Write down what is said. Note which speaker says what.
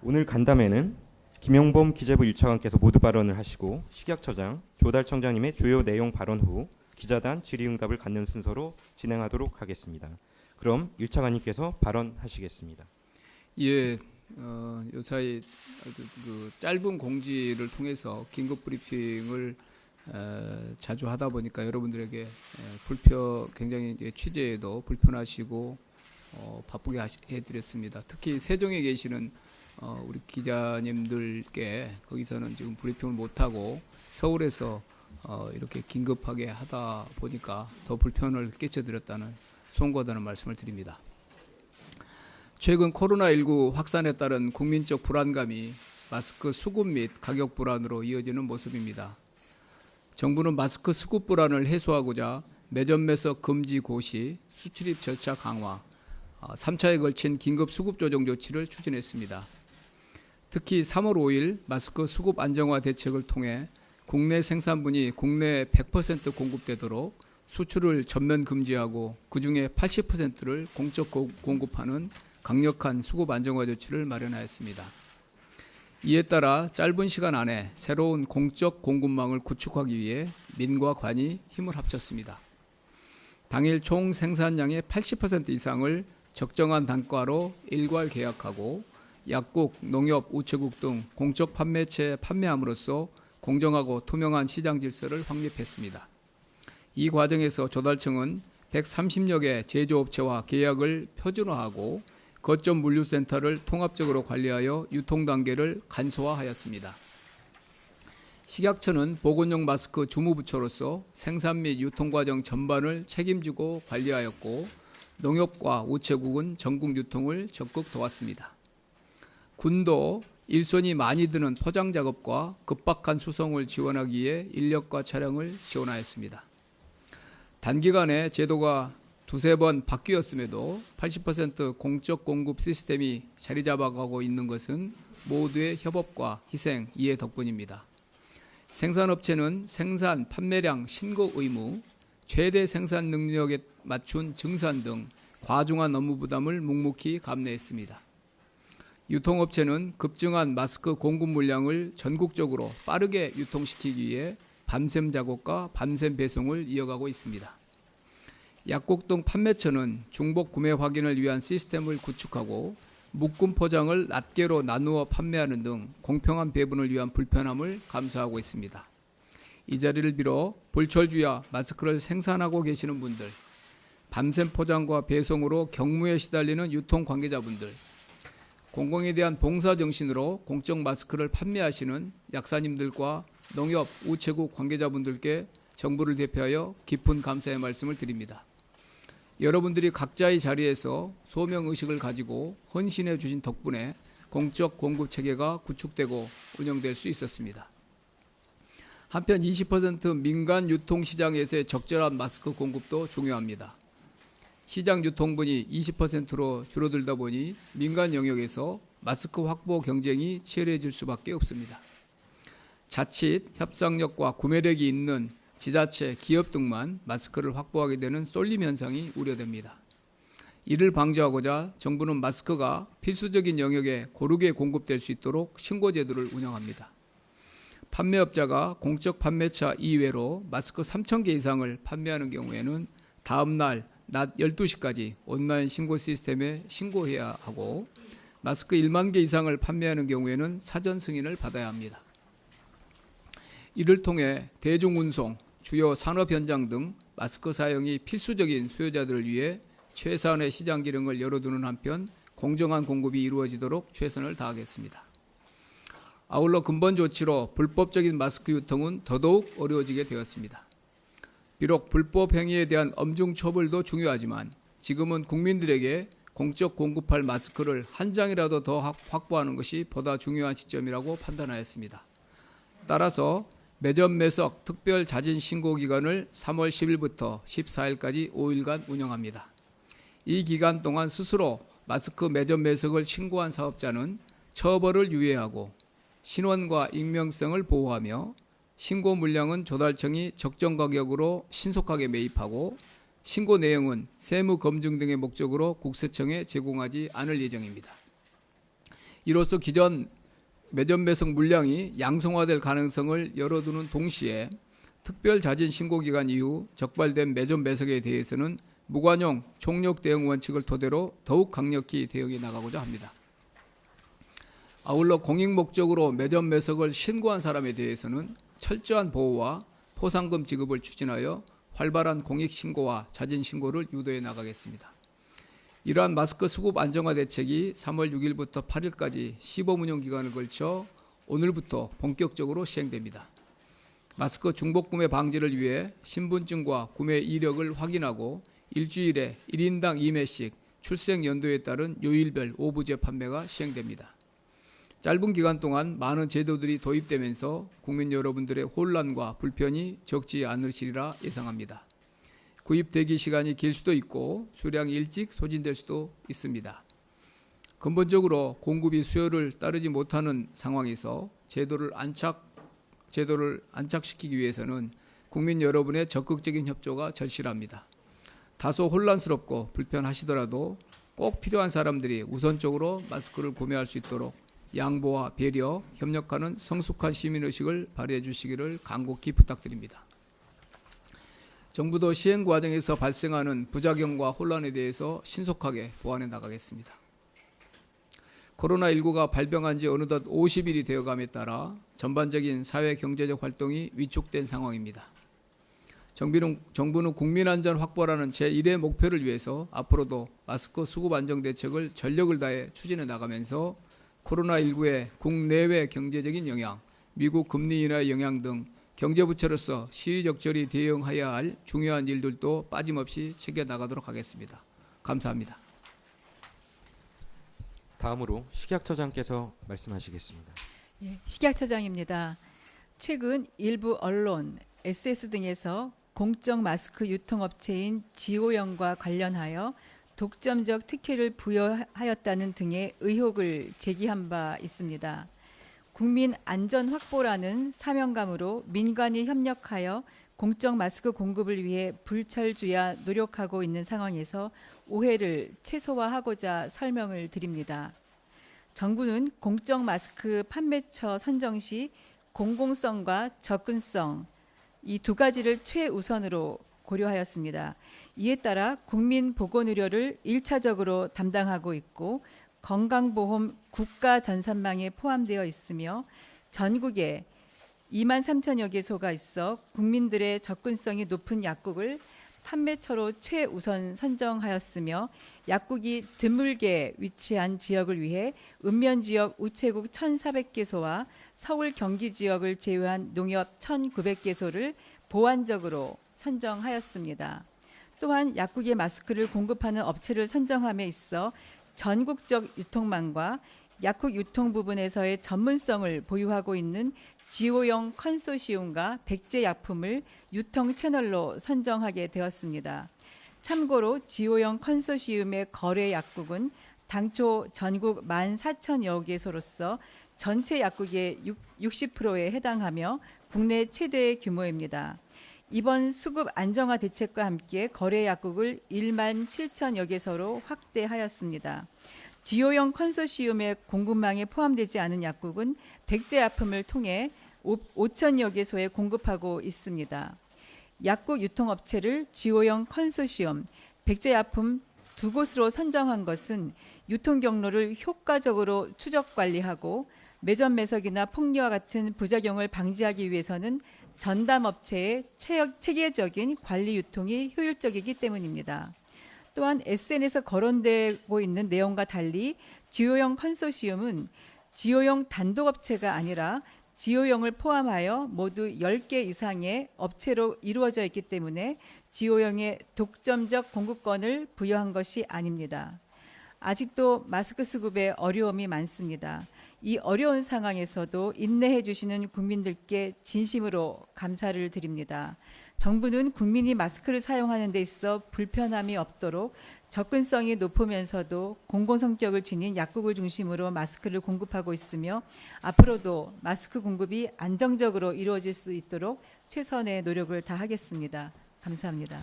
Speaker 1: 오늘 간담회는 김용범 기재부 1차관께서 모두 발언을 하시고 식약처장, 조달청장님의 주요 내용 발언 후 기자단 질의응답을 갖는 순서로 진행하도록 하겠습니다. 그럼 1차관님께서 발언하시겠습니다.
Speaker 2: 예, 요사이 짧은 공지를 통해서 긴급 브리핑을 자주 하다 보니까 여러분들에게 굉장히 이제 취재에도 불편하시고 바쁘게 해드렸습니다. 특히 세종에 계시는 우리 기자님들께 거기서는 지금 브리핑을 못하고 서울에서 이렇게 긴급하게 하다 보니까 더 불편을 끼쳐드렸다는 송구하다는 말씀을 드립니다. 최근 코로나19 확산에 따른 국민적 불안감이 마스크 수급 및 가격 불안으로 이어지는 모습입니다. 정부는 마스크 수급 불안을 해소하고자 매점 매석 금지 고시, 수출입 절차 강화, 3차에 걸친 긴급 수급 조정 조치를 추진했습니다. 특히 3월 5일 마스크 수급 안정화 대책을 통해 국내 생산분이 국내 100% 공급되도록 수출을 전면 금지하고 그중에 80%를 공적 공급하는 강력한 수급 안정화 조치를 마련하였습니다. 이에 따라 짧은 시간 안에 새로운 공적 공급망을 구축하기 위해 민과 관이 힘을 합쳤습니다. 당일 총 생산량의 80% 이상을 적정한 단가로 일괄 계약하고 약국, 농협, 우체국 등 공적 판매체에 판매함으로써 공정하고 투명한 시장 질서를 확립했습니다. 이 과정에서 조달청은 130여 개 제조업체와 계약을 표준화하고 거점 물류센터를 통합적으로 관리하여 유통 단계를 간소화하였습니다. 식약처는 보건용 마스크 주무부처로서 생산 및 유통 과정 전반을 책임지고 관리하였고 농협과 우체국은 전국 유통을 적극 도왔습니다. 군도 일손이 많이 드는 포장 작업과 급박한 수송을 지원하기 위해 인력과 차량을 지원하였습니다. 단기간에 제도가 두세 번 바뀌었음에도 80% 공적 공급 시스템이 자리 잡아가고 있는 것은 모두의 협업과 희생, 이해 덕분입니다. 생산업체는 생산, 판매량 신고 의무, 최대 생산 능력에 맞춘 증산 등 과중한 업무 부담을 묵묵히 감내했습니다. 유통업체는 급증한 마스크 공급 물량을 전국적으로 빠르게 유통시키기 위해 밤샘 작업과 밤샘 배송을 이어가고 있습니다. 약국 등 판매처는 중복 구매 확인을 위한 시스템을 구축하고 묶음 포장을 낱개로 나누어 판매하는 등 공평한 배분을 위한 불편함을 감수하고 있습니다. 이 자리를 빌어 볼철주야 마스크를 생산하고 계시는 분들, 밤샘 포장과 배송으로 경무에 시달리는 유통 관계자분들, 공공에 대한 봉사정신으로 공적 마스크를 판매하시는 약사님들과 농협, 우체국 관계자분들께 정부를 대표하여 깊은 감사의 말씀을 드립니다. 여러분들이 각자의 자리에서 소명의식을 가지고 헌신해 주신 덕분에 공적 공급 체계가 구축되고 운영될 수 있었습니다. 한편 20% 민간 유통시장에서의 적절한 마스크 공급도 중요합니다. 시장 유통분이 20%로 줄어들다 보니 민간 영역에서 마스크 확보 경쟁이 치열해질 수밖에 없습니다. 자칫 협상력과 구매력이 있는 지자체, 기업 등만 마스크를 확보하게 되는 쏠림 현상이 우려됩니다. 이를 방지하고자 정부는 마스크가 필수적인 영역에 고르게 공급될 수 있도록 신고 제도를 운영합니다. 판매업자가 공적 판매차 이외로 마스크 3,000개 이상을 판매하는 경우에는 다음 날 낮 12시까지 온라인 신고 시스템에 신고해야 하고 마스크 1만 개 이상을 판매하는 경우에는 사전 승인을 받아야 합니다. 이를 통해 대중운송, 주요 산업 현장 등 마스크 사용이 필수적인 수요자들을 위해 최소한의 시장 기능을 열어두는 한편 공정한 공급이 이루어지도록 최선을 다하겠습니다. 아울러 근본 조치로 불법적인 마스크 유통은 더더욱 어려워지게 되었습니다. 비록 불법 행위에 대한 엄중 처벌도 중요하지만 지금은 국민들에게 공적 공급할 마스크를 한 장이라도 더 확보하는 것이 보다 중요한 시점이라고 판단하였습니다. 따라서 매점 매석 특별 자진 신고 기간을 3월 10일부터 14일까지 5일간 운영합니다. 이 기간 동안 스스로 마스크 매점 매석을 신고한 사업자는 처벌을 유예하고 신원과 익명성을 보호하며 신고 물량은 조달청이 적정 가격으로 신속하게 매입하고 신고 내용은 세무 검증 등의 목적으로 국세청에 제공하지 않을 예정입니다. 이로써 기존 매점 매석 물량이 양성화될 가능성을 열어두는 동시에 특별 자진 신고 기간 이후 적발된 매점 매석에 대해서는 무관용 총력 대응 원칙을 토대로 더욱 강력히 대응해 나가고자 합니다. 아울러 공익 목적으로 매점 매석을 신고한 사람에 대해서는 철저한 보호와 포상금 지급을 추진하여 활발한 공익 신고와 자진 신고를 유도해 나가겠습니다. 이러한 마스크 수급 안정화 대책이 3월 6일부터 8일까지 시범 운영 기간을 걸쳐 오늘부터 본격적으로 시행됩니다. 마스크 중복 구매 방지를 위해 신분증과 구매 이력을 확인하고 일주일에 1인당 2매씩 출생 연도에 따른 요일별 오부제 판매가 시행됩니다. 짧은 기간 동안 많은 제도들이 도입되면서 국민 여러분들의 혼란과 불편이 적지 않으시리라 예상합니다. 구입 대기 시간이 길 수도 있고 수량이 일찍 소진될 수도 있습니다. 근본적으로 공급이 수요를 따르지 못하는 상황에서 제도를 안착시키기 위해서는 국민 여러분의 적극적인 협조가 절실합니다. 다소 혼란스럽고 불편하시더라도 꼭 필요한 사람들이 우선적으로 마스크를 구매할 수 있도록 양보와 배려, 협력하는 성숙한 시민의식을 발휘해 주시기를 간곡히 부탁드립니다. 정부도 시행 과정에서 발생하는 부작용과 혼란에 대해서 신속하게 보완해 나가겠습니다. 코로나19가 발병한 지 어느덧 50일이 되어감에 따라 전반적인 사회 경제적 활동이 위축된 상황입니다. 정부는 국민 안전 확보라는 제1의 목표를 위해서 앞으로도 마스크 수급 안정 대책을 전력을 다해 추진해 나가면서 코로나19의 국내외 경제적인 영향, 미국 금리 인하의 영향 등 경제부처로서 시의적절히 대응해야 할 중요한 일들도 빠짐없이 챙겨나가도록 하겠습니다. 감사합니다.
Speaker 1: 다음으로 식약처장께서 말씀하시겠습니다.
Speaker 3: 예, 식약처장입니다. 최근 일부 언론, SS 등에서 공적 마스크 유통업체인 지오영과 관련하여 독점적 특혜를 부여하였다는 등의 의혹을 제기한 바 있습니다. 국민 안전 확보라는 사명감으로 민간이 협력하여 공적 마스크 공급을 위해 불철주야 노력하고 있는 상황에서 오해를 최소화하고자 설명을 드립니다. 정부는 공적 마스크 판매처 선정 시 공공성과 접근성 이 두 가지를 최우선으로 고려하였습니다. 이에 따라 국민보건의료를 1차적으로 담당하고 있고 건강보험 국가전산망에 포함되어 있으며 전국에 2만 3천여 개소가 있어 국민들의 접근성이 높은 약국을 판매처로 최우선 선정하였으며 약국이 드물게 위치한 지역을 위해 읍면지역 우체국 1,400개소와 서울 경기 지역을 제외한 농협 1,900개소를 보완적으로 선정하였습니다. 또한 약국에 마스크를 공급하는 업체를 선정함에 있어 전국적 유통망과 약국 유통 부분에서의 전문성을 보유하고 있는 지오영 컨소시움과 백제 약품을 유통 채널로 선정하게 되었습니다. 참고로 지오영 컨소시움의 거래 약국은 당초 전국 14,000여 개소로서 전체 약국의 60%에 해당하며 국내 최대의 규모입니다. 이번 수급 안정화 대책과 함께 거래 약국을 1만 7천여 개소로 확대하였습니다. 지오영 컨소시움의 공급망에 포함되지 않은 약국은 백제 약품을 통해 5천여 개소에 공급하고 있습니다. 약국 유통업체를 지오영 컨소시움, 백제 약품 두 곳으로 선정한 것은 유통 경로를 효과적으로 추적 관리하고 매점 매석이나 폭리와 같은 부작용을 방지하기 위해서는 전담업체의 체계적인 관리 유통이 효율적이기 때문입니다. 또한 SNS에서 거론되고 있는 내용과 달리 지오영 컨소시움은 지오영 단독업체가 아니라 지오영을 포함하여 모두 10개 이상의 업체로 이루어져 있기 때문에 지오영의 독점적 공급권을 부여한 것이 아닙니다. 아직도 마스크 수급에 어려움이 많습니다. 이 어려운 상황에서도 인내해 주시는 국민들께 진심으로 감사를 드립니다. 정부는 국민이 마스크를 사용하는 데 있어 불편함이 없도록 접근성이 높으면서도 공공 성격을 지닌 약국을 중심으로 마스크를 공급하고 있으며 앞으로도 마스크 공급이 안정적으로 이루어질 수 있도록 최선의 노력을 다하겠습니다. 감사합니다.